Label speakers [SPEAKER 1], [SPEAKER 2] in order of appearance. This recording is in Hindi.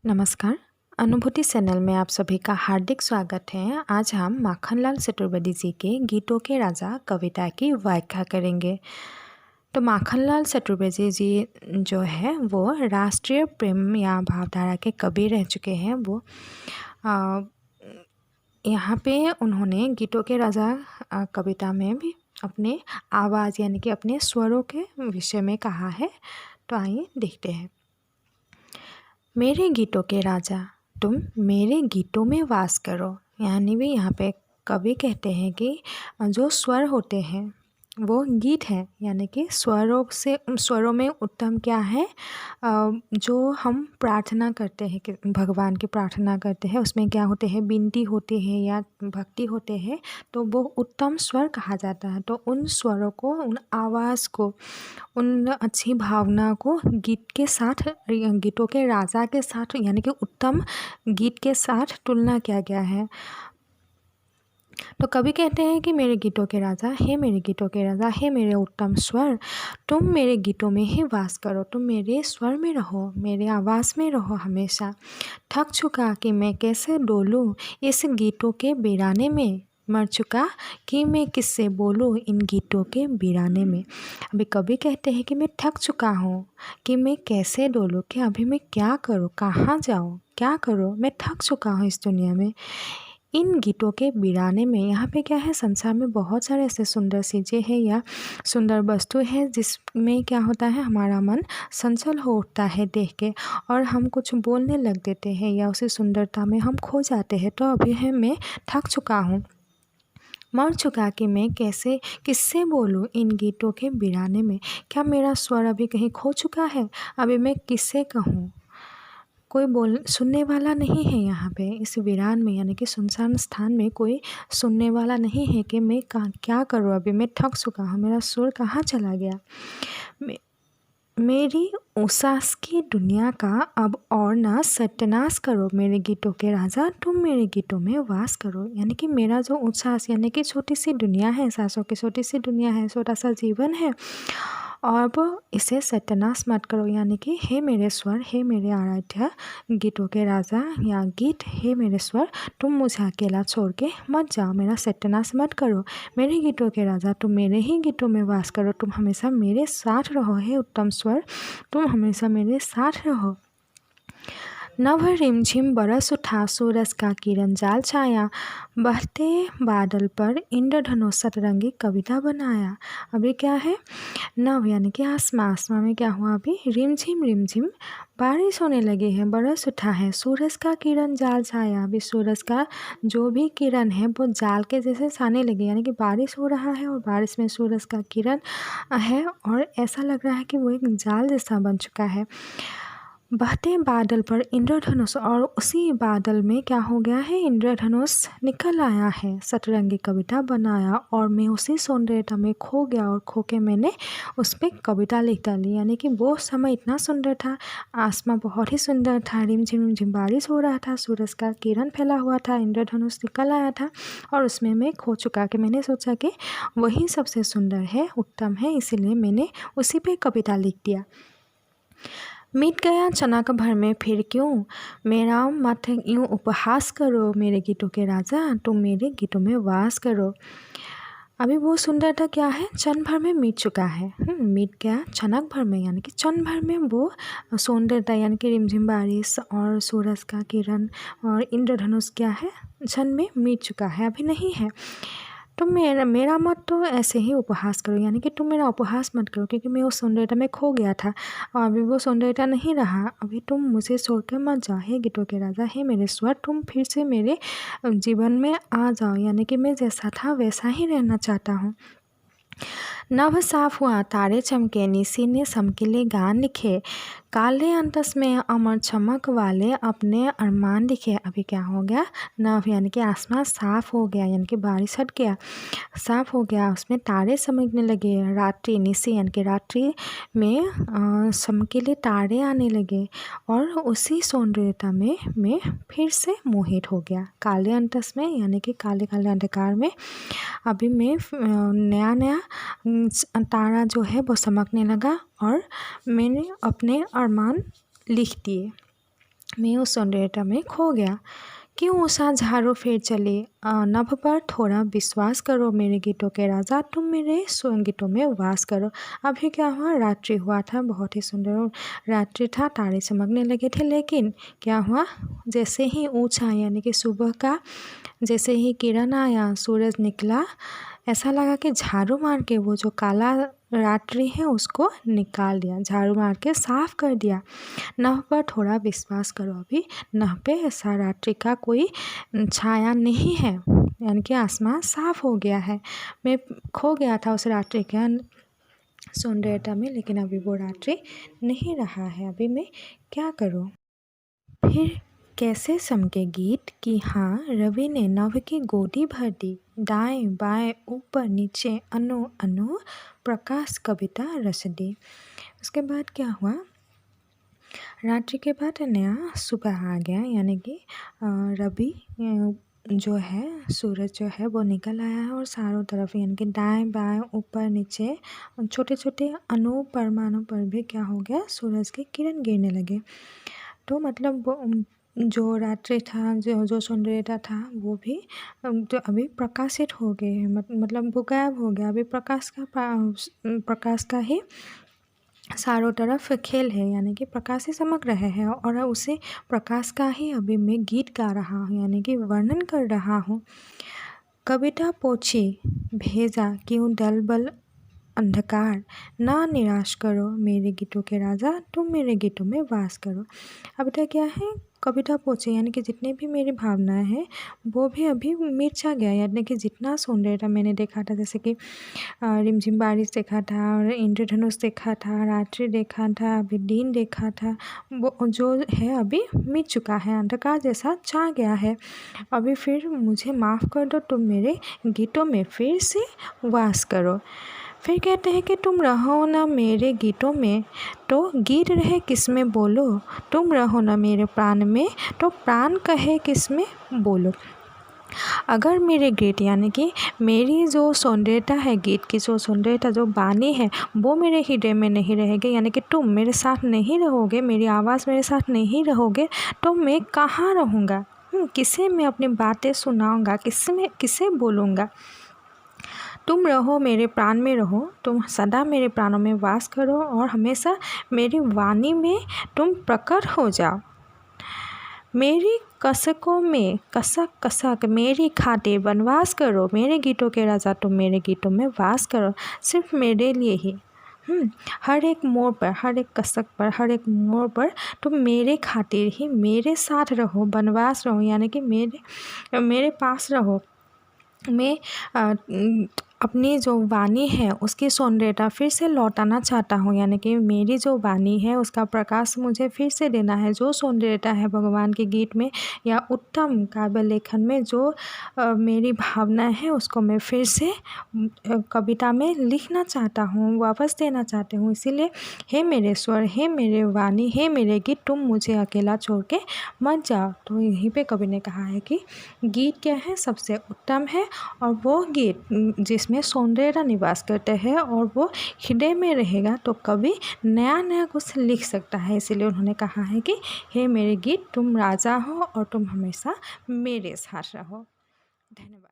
[SPEAKER 1] नमस्कार। अनुभूति चैनल में आप सभी का हार्दिक स्वागत है। आज हम माखनलाल चतुर्वेदी जी के गीतों के राजा कविता की व्याख्या करेंगे। तो माखनलाल चतुर्वेदी जी जो है वो राष्ट्रीय प्रेम या भावधारा के कवि रह चुके हैं। वो यहाँ पे उन्होंने गीतों के राजा कविता में भी अपने आवाज़ यानी कि अपने स्वरों के विषय में कहा है। तो आइए देखते हैं। मेरे गीतों के राजा तुम मेरे गीतों में वास करो। यानी भी यहाँ पे कवि कहते हैं कि जो स्वर होते हैं वो गीत है, यानी कि स्वरों में उत्तम क्या है, जो हम प्रार्थना करते हैं कि भगवान की प्रार्थना करते हैं उसमें क्या होते हैं, विनती होती है या भक्ति होते हैं, तो वो उत्तम स्वर कहा जाता है। तो उन स्वरों को, उन आवाज़ को, उन अच्छी भावना को गीत के साथ, गीतों के राजा के साथ यानी कि उत्तम गीत के साथ तुलना किया गया है। तो कवि कहते हैं कि मेरे गीतों के राजा, हे मेरे गीतों के राजा, हे मेरे उत्तम स्वर, तुम मेरे गीतों में ही वास करो। तुम मेरे स्वर में रहो, मेरे आवाज़ में रहो हमेशा। थक चुका कि मैं कैसे डोलूं इस गीतों के वीराने में, मर चुका कि मैं किससे बोलूं इन गीतों के वीराने में। अभी कवि कहते हैं कि मैं थक चुका हूँ कि मैं कैसे डोलूं, कि अभी मैं क्या करूँ, कहाँ जाऊँ, क्या करूँ, मैं थक चुका हूँ इस दुनिया में इन गीतों के वीराने में। यहाँ पे क्या है, संसार में बहुत सारे ऐसे सुंदर चीज़ें हैं या सुंदर वस्तु है जिसमें क्या होता है, हमारा मन संचल हो उठता है देख के, और हम कुछ बोलने लग देते हैं या उसी सुंदरता में हम खो जाते हैं। तो अभी है मैं थक चुका हूँ, मर चुका कि मैं कैसे किससे बोलूँ इन गीतों के वीराने में। क्या मेरा स्वर अभी कहीं खो चुका है, अभी मैं किससे कहूँ, कोई सुनने वाला नहीं है यहाँ पे इस वीरान में, यानी कि सुनसान स्थान में कोई सुनने वाला नहीं है कि मैं क्या करूँ, अभी मैं थक चुका हूँ, मेरा सुर कहाँ चला गया। मेरी उसास की दुनिया का अब और ना सत्यानाश करो, मेरे गीतों के राजा तुम मेरे गीतों में वास करो। यानी कि मेरा जो उच्छ्वास यानी कि छोटी सी दुनिया है, सांसों की छोटी सी दुनिया है, छोटा सा जीवन है, और अब इसे सत्यानाश मत करो। यानी कि हे मेरे स्वर, हे मेरे आराध्य गीतों के राजा या गीत, हे मेरे स्वर, तुम मुझे अकेला छोड़ के मत जाओ, मेरा सत्यानाश मत करो। मेरे गीतों के राजा तुम मेरे ही गीतों में वास करो, तुम हमेशा मेरे साथ रहो। हे उत्तम स्वर, तुम हमेशा मेरे साथ रहो। नभ रिमझिम बरस उठा सूरज का किरण जाल छाया, बहते बादल पर इंद्रधनुष सतरंगी कविता बनाया। अभी क्या है, नभ यानी कि आसमां, आसमां में क्या हुआ, अभी रिमझिम रिमझिम बारिश होने लगी है, बरस उठा है सूरज का किरण जाल छाया। अभी सूरज का जो भी किरण है वो जाल के जैसे छाने लगे, यानी कि बारिश हो रहा है और बारिश में सूरज का किरण है और ऐसा लग रहा है कि वो एक जाल जैसा बन चुका है। बहते बादल पर इंद्रधनुष, और उसी बादल में क्या हो गया है, इंद्रधनुष निकल आया है, सतरंगी कविता बनाया, और मैं उसी सौंदर्यता में खो गया और खो के मैंने उस पर कविता लिख डाली। यानी कि वो समय इतना सुंदर था, आसमां बहुत ही सुंदर था, रिमझिम रिमझिम बारिश हो रहा था, सूरज का किरण फैला हुआ था, इंद्रधनुष निकल आया था, और उसमें मैं खो चुका कि मैंने सोचा कि वही सबसे सुंदर है, उत्तम है, इसीलिए मैंने उसी पे कविता लिख दिया। मिट गया चनक भर में फिर क्यों, मेरा मत यूँ उपहास करो, मेरे गीतों के राजा तुम मेरे गीतों में वास करो। अभी वो सुंदरता क्या है, क्षण भर में मिट चुका है, मिट गया क्षणक भर में, यानी कि क्षण भर में वो सौंदर्यता यानी कि रिमझिम बारिश और सूरज का किरण और इंद्रधनुष क्या है, क्षण में मिट चुका है, अभी नहीं है। तुम मेरा मत तो ऐसे ही उपहास करो, यानी कि तुम मेरा उपहास मत करो, क्योंकि मैं उस सौंदर्यता में खो गया था और अभी वो सौंदर्यता नहीं रहा। अभी तुम मुझे छोड़कर मत जाओ, हे गीतों के राजा, हे मेरे स्वर, तुम फिर से मेरे जीवन में आ जाओ, यानी कि मैं जैसा था वैसा ही रहना चाहता हूँ। नभ साफ हुआ तारे चमके, निसी ने चमकीले गान लिखे, काले अंतस में अमर चमक वाले अपने अरमान लिखे। अभी क्या हो गया, नभ यानी कि आसमान साफ हो गया, यानी कि बारिश हट गया, साफ हो गया, उसमें तारे चमकने लगे। रात्रि, निसी यानी कि रात्रि में चमकीले तारे आने लगे, और उसी सौंदर्यता में मैं फिर से मोहित हो गया। काले अंतस में यानी कि काले काले अंधकार में अभी मैं नया नया तारा जो है वो चमकने लगा और मैंने अपने अरमान लिख दिए। मैं उस सौंदर्यता में खो गया। क्यों उषा झाड़ो फिर चली, नभ पर थोड़ा विश्वास करो मेरे गीतों के राजा, तुम मेरे गीतों में वास करो। अभी क्या हुआ, रात्रि हुआ था, बहुत ही सुंदर रात्रि था, तारे चमकने लगे थे। लेकिन क्या हुआ, जैसे ही ऊँचा यानी कि सुबह का जैसे ही किरण आया, सूरज निकला, ऐसा लगा कि झाड़ू मार के वो जो काला रात्रि है उसको निकाल दिया, झाड़ू मार के साफ कर दिया। नभ पर थोड़ा विश्वास करो, अभी नभ पे ऐसा रात्रि का कोई छाया नहीं है, यानी कि आसमान साफ हो गया है। मैं खो गया था उस रात्रि के सौंदर्यता में, लेकिन अभी वो रात्रि नहीं रहा है, अभी मैं क्या करूँ। फिर कैसे समके गीत कि हाँ, रवि ने नभ की गोदी भर दी, दाएं बाएं ऊपर नीचे अनो अनो प्रकाश कविता रस दी। उसके बाद क्या हुआ, रात्रि के बाद नया सुबह आ गया, यानी कि रवि जो है, सूरज जो है वो निकल आया है और चारों तरफ यानी कि दाएं बाएं ऊपर नीचे छोटे छोटे अणु परमाणु पर भी क्या हो गया, सूरज की किरण गिरने लगे। तो मतलब जो रात्रि था, जो सौंदर्यता था, वो भी जो अभी प्रकाशित हो गए हैं, मतलब वो गायब हो गया। अभी प्रकाश का ही चारों तरफ खेल है, यानी कि प्रकाश ही चमक रहे हैं और उसे प्रकाश का ही अभी मैं गीत गा रहा हूँ, यानी कि वर्णन कर रहा हूँ। कविता पोछी भेजा क्यों दलबल अंधकार, ना निराश करो मेरे गीतों के राजा, तुम मेरे गीतों में वास करो। अब तक क्या है, कविता पोछे यानी कि जितनी भी मेरी भावनाएं हैं वो भी अभी मिर्चा गया, यानी कि जितना सौंदर्यता मैंने देखा था, जैसे कि रिमझिम बारिश देखा था और इंद्रधनुष देखा था, रात्रि देखा था, अभी दिन देखा था, वो जो है अभी मिट चुका है, अंधकार जैसा छा गया है। अभी फिर मुझे माफ़ कर दो, तुम मेरे गीतों में फिर से वास करो। फिर कहते हैं कि तुम रहो ना मेरे गीतों में तो गीत रहे किस में बोलो, तुम रहो ना मेरे प्राण में तो प्राण कहे किस में बोलो। अगर मेरे गीत यानी कि मेरी जो सौंदर्यता है, गीत की जो सौंदर्यता, जो वाणी है, वो मेरे हृदय में नहीं रहेगी, यानी कि तुम मेरे साथ नहीं रहोगे, मेरी आवाज़ मेरे साथ नहीं रहोगे, तो मैं कहाँ रहूँगा, किसे मैं अपनी बातें सुनाऊँगा, किसे बोलूँगा। तुम रहो मेरे प्राण में रहो, तुम सदा मेरे प्राणों में वास करो और हमेशा मेरी वाणी में तुम प्रकट हो जाओ। मेरी कसकों में कसक कसक मेरी खातिर वनवास करो, मेरे गीतों के राजा तुम मेरे गीतों में वास करो, सिर्फ मेरे लिए ही। हर एक मोड़ पर, हर एक कसक पर, हर एक मोड़ पर तुम मेरे खातिर ही मेरे साथ रहो, वनवास रहो, यानी कि मेरे पास रहो। मैं अपनी जो वाणी है उसकी सौंदर्यता फिर से लौटाना चाहता हूँ, यानी कि मेरी जो वाणी है उसका प्रकाश मुझे फिर से देना है। जो सौंदर्यता है भगवान के गीत में या उत्तम काव्य लेखन में, जो मेरी भावना है उसको मैं फिर से कविता में लिखना चाहता हूँ, वापस देना चाहती हूँ। इसीलिए हे मेरे स्वर, हे मेरे वाणी, हे मेरे गीत, तुम मुझे अकेला छोड़ के मत जाओ। तो यहीं पे कवि ने कहा है कि गीत क्या है, सबसे उत्तम है और वो गीत जिसमें सौंदर्यता निवास करते हैं और वो हृदय में रहेगा तो कभी नया नया कुछ लिख सकता है। इसीलिए उन्होंने कहा है कि हे मेरे गीत, तुम राजा हो और तुम हमेशा मेरे साथ रहो। धन्यवाद।